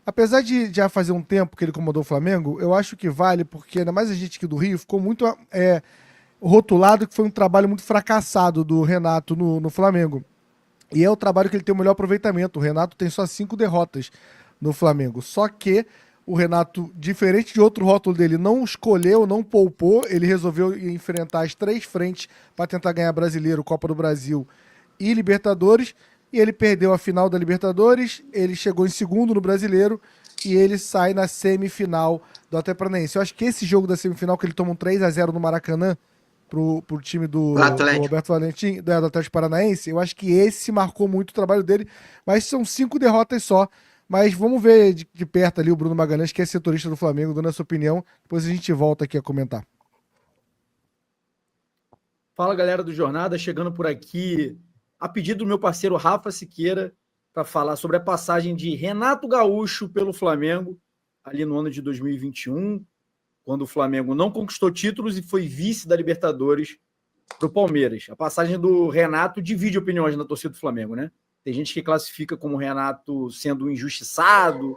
Apesar de já fazer um tempo que ele comandou o Flamengo, eu acho que vale, porque ainda mais a gente aqui do Rio ficou muito rotulado que foi um trabalho muito fracassado do Renato no Flamengo. E é o trabalho que ele tem o melhor aproveitamento. O Renato tem só 5 derrotas no Flamengo. Só que o Renato, diferente de outro rótulo dele, não escolheu, não poupou. Ele resolveu enfrentar as 3 frentes para tentar ganhar Brasileiro, Copa do Brasil e Libertadores. E ele perdeu a final da Libertadores. Ele chegou em segundo no Brasileiro e ele sai na semifinal do Atlético Paranaense. Eu acho que esse jogo da semifinal, que ele toma um 3-0 no Maracanã, pro time O do Atlético. Roberto Valentim, do Atlético Paranaense, eu acho que esse marcou muito o trabalho dele, mas são 5 derrotas só. Mas vamos ver de perto ali o Bruno Magalhães, que é setorista do Flamengo, dando a sua opinião. Depois a gente volta aqui a comentar. Fala, galera do Jornada, chegando por aqui a pedido do meu parceiro Rafa Siqueira para falar sobre a passagem de Renato Gaúcho pelo Flamengo ali no ano de 2021, quando o Flamengo não conquistou títulos e foi vice da Libertadores para o Palmeiras. A passagem do Renato divide opiniões na torcida do Flamengo, né? Tem gente que classifica como Renato sendo injustiçado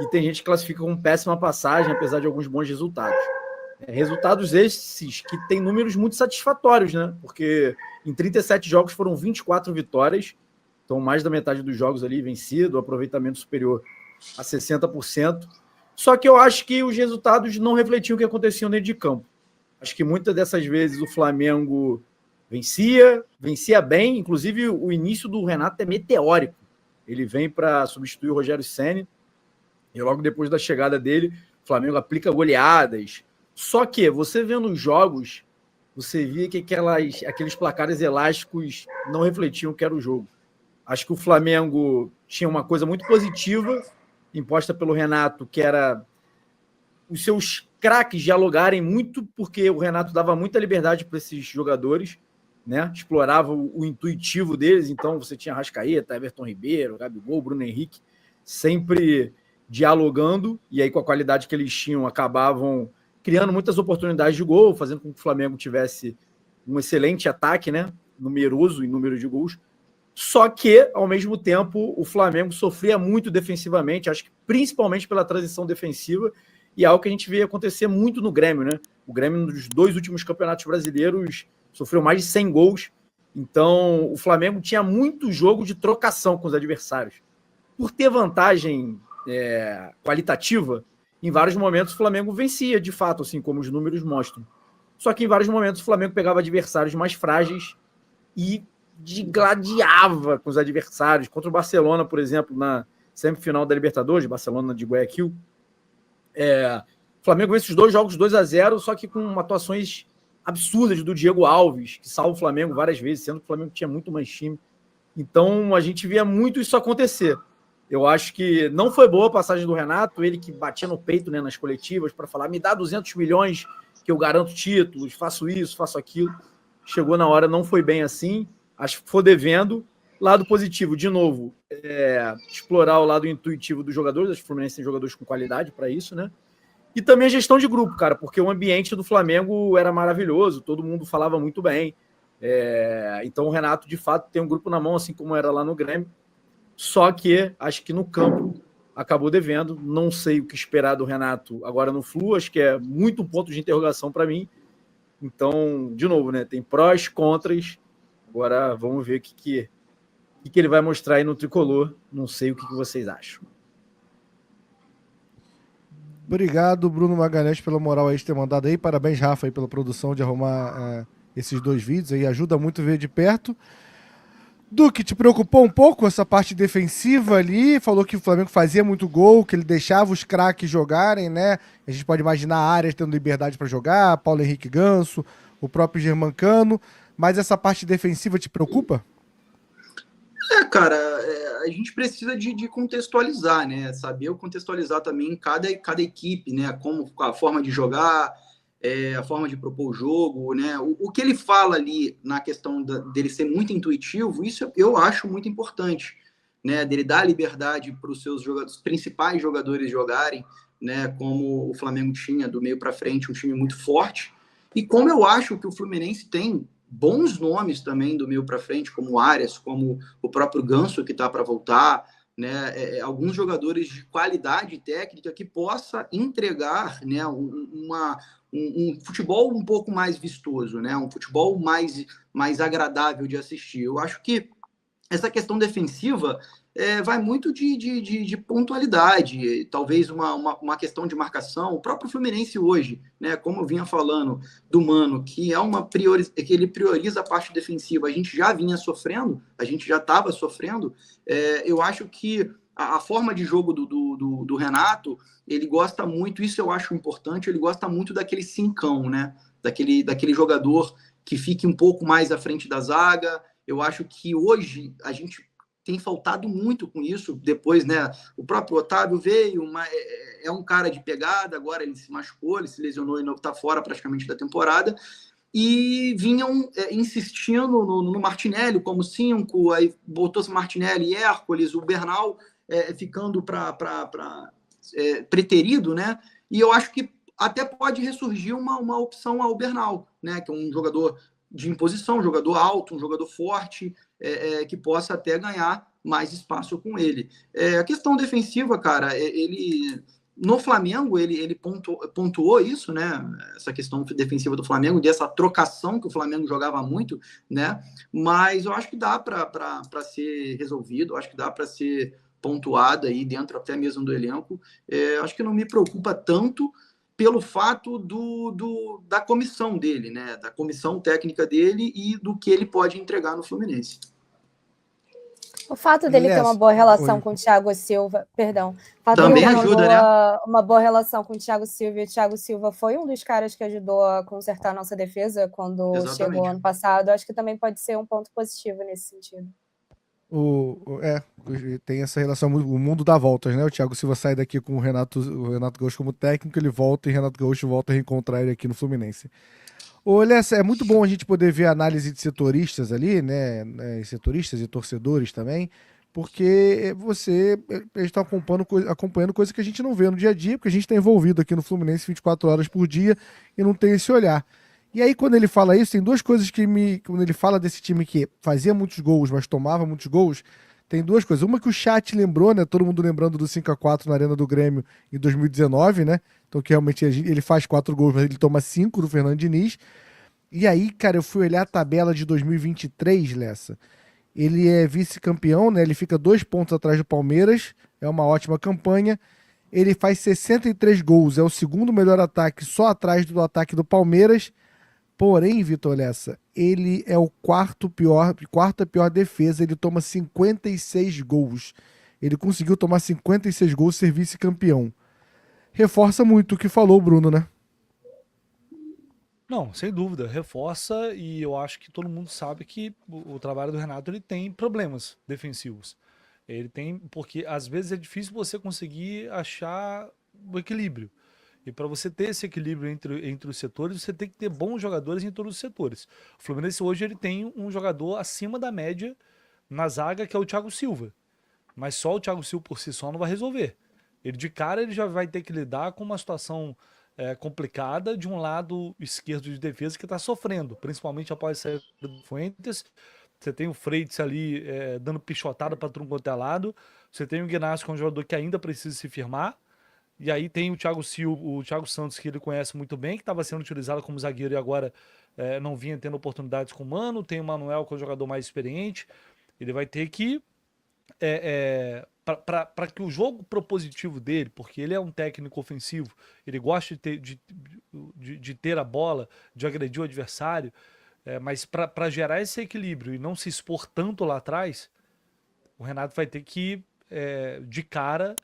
e tem gente que classifica como péssima passagem, apesar de alguns bons resultados. Resultados esses que têm números muito satisfatórios, né? Porque em 37 jogos foram 24 vitórias, então mais da metade dos jogos ali vencido, aproveitamento superior a 60%. Só que eu acho que os resultados não refletiam o que acontecia dentro de campo. Acho que muitas dessas vezes o Flamengo vencia bem, inclusive o início do Renato é meteórico. Ele vem para substituir o Rogério Ceni e logo depois da chegada dele, o Flamengo aplica goleadas. Só que você vendo os jogos, você via que aqueles placares elásticos não refletiam o que era o jogo. Acho que o Flamengo tinha uma coisa muito positiva imposta pelo Renato, que era os seus craques dialogarem muito, porque o Renato dava muita liberdade para esses jogadores, né? Explorava o intuitivo deles, então você tinha Arrascaeta, Everton Ribeiro, Gabigol, Bruno Henrique, sempre dialogando, e aí com a qualidade que eles tinham, acabavam criando muitas oportunidades de gol, fazendo com que o Flamengo tivesse um excelente ataque, né? Numeroso em número de gols. Só que, ao mesmo tempo, o Flamengo sofria muito defensivamente, acho que principalmente pela transição defensiva, e é algo que a gente vê acontecer muito no Grêmio, né? O Grêmio, nos 2 últimos campeonatos brasileiros, sofreu mais de 100 gols. Então, o Flamengo tinha muito jogo de trocação com os adversários. Por ter vantagem qualitativa, em vários momentos o Flamengo vencia, de fato, assim como os números mostram. Só que em vários momentos o Flamengo pegava adversários mais frágeis e gladiava com os adversários. Contra o Barcelona, por exemplo, na semifinal da Libertadores, Barcelona de Guayaquil, o Flamengo vence os 2 jogos 2-0, só que com atuações absurdas do Diego Alves, que salva o Flamengo várias vezes, sendo que o Flamengo tinha muito mais time. Então a gente via muito isso acontecer. Eu acho que não foi boa a passagem do Renato, ele que batia no peito, né, nas coletivas para falar, me dá 200 milhões que eu garanto títulos, faço isso, faço aquilo. Chegou na hora, não foi bem assim, acho que foi devendo. Lado positivo, de novo, explorar o lado intuitivo dos jogadores, acho que o Fluminense tem jogadores com qualidade para isso, né? E também a gestão de grupo, cara, porque o ambiente do Flamengo era maravilhoso, todo mundo falava muito bem. Então o Renato, de fato, tem um grupo na mão, assim como era lá no Grêmio. Só que acho que no campo acabou devendo. Não sei o que esperar do Renato agora no Flu, acho que é muito um ponto de interrogação para mim. Então, de novo, né? Tem prós, contras. Agora vamos ver o que ele vai mostrar aí no Tricolor. Não sei o que vocês acham. Obrigado, Bruno Magalhães, pela moral aí de ter mandado aí. Parabéns, Rafa, aí, pela produção de arrumar esses 2 vídeos aí. Ajuda muito ver de perto. Duque, te preocupou um pouco essa parte defensiva ali? Falou que o Flamengo fazia muito gol, que ele deixava os craques jogarem, né? A gente pode imaginar áreas tendo liberdade para jogar, Paulo Henrique Ganso, o próprio Germancano. Mas essa parte defensiva te preocupa? Cara, a gente precisa de contextualizar, né? Saber contextualizar também cada equipe, né? Como a forma de jogar, a forma de propor o jogo, né? O que ele fala ali na questão dele ser muito intuitivo, isso eu acho muito importante, né? Dele dar liberdade para os seus principais jogadores jogarem, né? Como o Flamengo tinha do meio para frente, um time muito forte. E como eu acho que o Fluminense tem bons nomes também do meio para frente, como o Arias, como o próprio Ganso, que está para voltar, né, alguns jogadores de qualidade técnica que possa entregar, né, um futebol um pouco mais vistoso, né, um futebol mais agradável de assistir. Eu acho que essa questão defensiva vai muito de pontualidade, talvez uma questão de marcação. O próprio Fluminense hoje, né, como eu vinha falando do Mano, que que ele prioriza a parte defensiva, a gente já vinha sofrendo, a gente já estava sofrendo. Eu acho que a forma de jogo do Renato, ele gosta muito, isso eu acho importante, ele gosta muito daquele cincão, né? Daquele jogador que fique um pouco mais à frente da zaga. Eu acho que hoje a gente tem faltado muito com isso. Depois, né, o próprio Otávio veio, é um cara de pegada, agora ele se machucou, ele se lesionou e está fora praticamente da temporada. E vinham insistindo no Martinelli como 5, aí botou-se Martinelli e Hércules, o Bernal ficando preterido, né? E eu acho que até pode ressurgir uma opção ao Bernal, né? Que é um jogador de imposição, um jogador alto, um jogador forte, que possa até ganhar mais espaço com ele. A questão defensiva, cara, no Flamengo, ele pontuou isso, né? Essa questão defensiva do Flamengo, dessa trocação que o Flamengo jogava muito, né? Mas eu acho que dá para ser resolvido, acho que dá para ser pontuado aí dentro até mesmo do elenco. Acho que não me preocupa tanto pelo fato da comissão dele, né? Da comissão técnica dele e do que ele pode entregar no Fluminense. O fato dele ter uma boa relação com o Thiago Silva, perdão, o fato também dele ajuda, né? Uma boa relação com o Thiago Silva, e o Thiago Silva foi um dos caras que ajudou a consertar a nossa defesa quando Exatamente. chegou ano passado. Acho que também pode ser um ponto positivo nesse sentido. Tem essa relação, o mundo dá voltas, né? O Thiago Silva sai daqui com o Renato Gaúcho como técnico, ele volta e o Renato Gaúcho volta a reencontrar ele aqui no Fluminense. Olha, é muito bom a gente poder ver a análise de setoristas ali, né? Setoristas e torcedores também, porque eles estão acompanhando coisa que a gente não vê no dia a dia, porque a gente está envolvido aqui no Fluminense 24 horas por dia e não tem esse olhar. E aí, quando ele fala isso, tem duas coisas quando ele fala desse time que fazia muitos gols, mas tomava muitos gols, tem duas coisas. Uma que o chat lembrou, né? Todo mundo lembrando do 5-4 na Arena do Grêmio em 2019, né? Então, que realmente ele faz 4 gols, mas ele toma 5 do Fernando Diniz. E aí, cara, eu fui olhar a tabela de 2023, Lessa. Ele é vice-campeão, né? Ele fica 2 pontos atrás do Palmeiras. É uma ótima campanha. Ele faz 63 gols. É o segundo melhor ataque, só atrás do ataque do Palmeiras. Porém, Vitor Lessa, ele é o quarta pior defesa. Ele toma 56 gols. Ele conseguiu tomar 56 gols e ser vice-campeão. Reforça muito o que falou o Bruno, né? Não, sem dúvida, reforça, e eu acho que todo mundo sabe que o trabalho do Renato ele tem problemas defensivos. Ele tem, porque às vezes é difícil você conseguir achar o equilíbrio. E para você ter esse equilíbrio entre os setores, você tem que ter bons jogadores em todos os setores. O Fluminense hoje ele tem um jogador acima da média na zaga, que é o Thiago Silva. Mas só o Thiago Silva por si só não vai resolver. Ele de cara ele já vai ter que lidar com uma situação complicada de um lado esquerdo de defesa que está sofrendo, principalmente após a saída do Fuentes. Você tem o Freitas ali dando pichotada para tudo quanto é lado. Você tem o Guinasso, que é um jogador que ainda precisa se firmar. E aí tem o Thiago Silva, o Thiago Santos, que ele conhece muito bem, que estava sendo utilizado como zagueiro e agora não vinha tendo oportunidades com o Mano. Tem o Manuel, que é um jogador mais experiente. Ele vai ter que para que o jogo propositivo dele, porque ele é um técnico ofensivo, ele gosta de ter a bola, de agredir o adversário, mas para gerar esse equilíbrio e não se expor tanto lá atrás, o Renato vai ter que, de cara,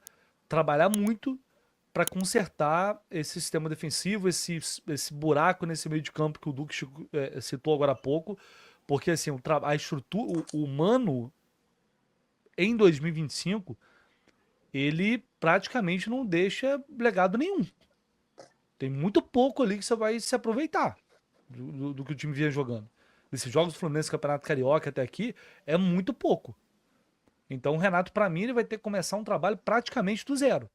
trabalhar muito para consertar esse sistema defensivo, esse buraco nesse meio de campo que o Duque citou agora há pouco, porque assim, a estrutura, o Mano em 2025, ele praticamente não deixa legado nenhum. Tem muito pouco ali que você vai se aproveitar do que o time vinha jogando. Desses jogos do Fluminense, Campeonato Carioca até aqui, é muito pouco. Então o Renato, para mim, ele vai ter que começar um trabalho praticamente do zero.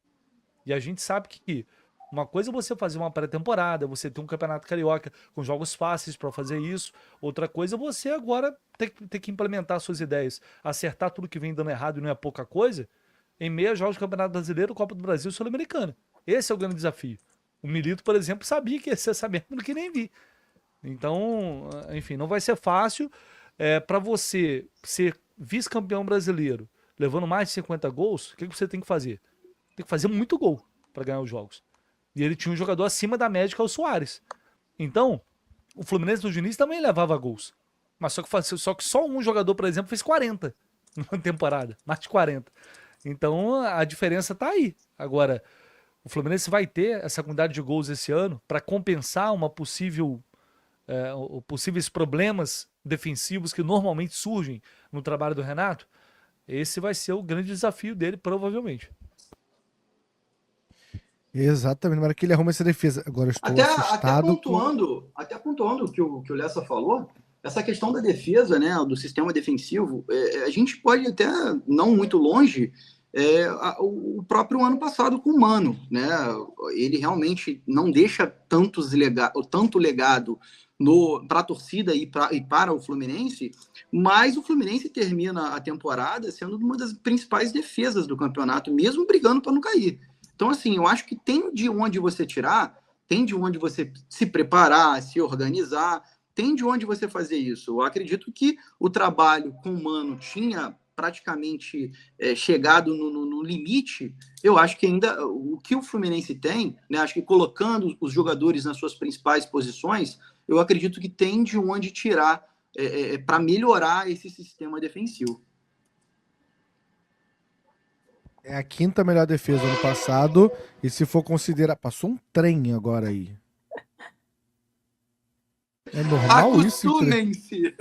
E a gente sabe que uma coisa é você fazer uma pré-temporada, você ter um Campeonato Carioca com jogos fáceis para fazer isso. Outra coisa é você agora ter que implementar suas ideias, acertar tudo que vem dando errado e não é pouca coisa, em meio a jogos do Campeonato Brasileiro, Copa do Brasil e Sul-Americana. Esse é o grande desafio. O Milito, por exemplo, sabia que ia ser essa merda, não queria nem vir. Então, enfim, não vai ser fácil. Para você ser vice-campeão brasileiro, levando mais de 50 gols, o que você tem que fazer? Tem que fazer muito gol para ganhar os jogos. E ele tinha um jogador acima da média, que é o Soares. Então, o Fluminense do Diniz também levava gols. Mas só que só um jogador, por exemplo, fez 40 numa temporada. Mais de 40. Então, a diferença tá aí. Agora, o Fluminense vai ter essa quantidade de gols esse ano para compensar uma possíveis problemas defensivos que normalmente surgem no trabalho do Renato. Esse vai ser o grande desafio dele, provavelmente. Exatamente, mas que ele arruma essa defesa. Agora eu estou assustado. Até pontuando o que o Lessa falou, essa questão da defesa, né, do sistema defensivo, a gente pode até, não muito longe, o próprio ano passado com o Mano, né? Ele realmente não deixa tanto legado para a torcida e para o Fluminense, mas o Fluminense termina a temporada sendo uma das principais defesas do campeonato, mesmo brigando para não cair. Então, assim, eu acho que tem de onde você tirar, tem de onde você se preparar, se organizar, tem de onde você fazer isso. Eu acredito que o trabalho com o Mano tinha praticamente chegado no limite. Eu acho que ainda o que o Fluminense tem, né, acho que colocando os jogadores nas suas principais posições, eu acredito que tem de onde tirar para melhorar esse sistema defensivo. É a quinta melhor defesa ano passado. E se for considerar. Passou um trem agora aí. É normal isso? Acostumem-se.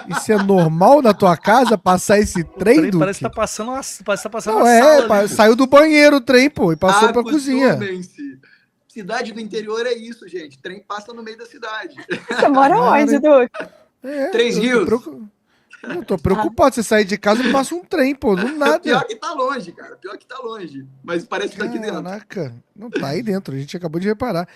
Isso é normal na tua casa passar esse trem, Duque? Parece que tá passando uma Não, sala. saiu do banheiro o trem, pô, e passou pra cozinha. Acostumem-se. Cidade do interior é isso, gente. Trem passa no meio da cidade. Você mora onde, Duque? Três Rios. Eu tô preocupado. Você sair de casa e passa um trem, pô. Do nada. Pior que tá longe, cara. Pior que tá longe. Mas parece que tá aqui dentro. Caraca. Não tá aí dentro. A gente acabou de reparar.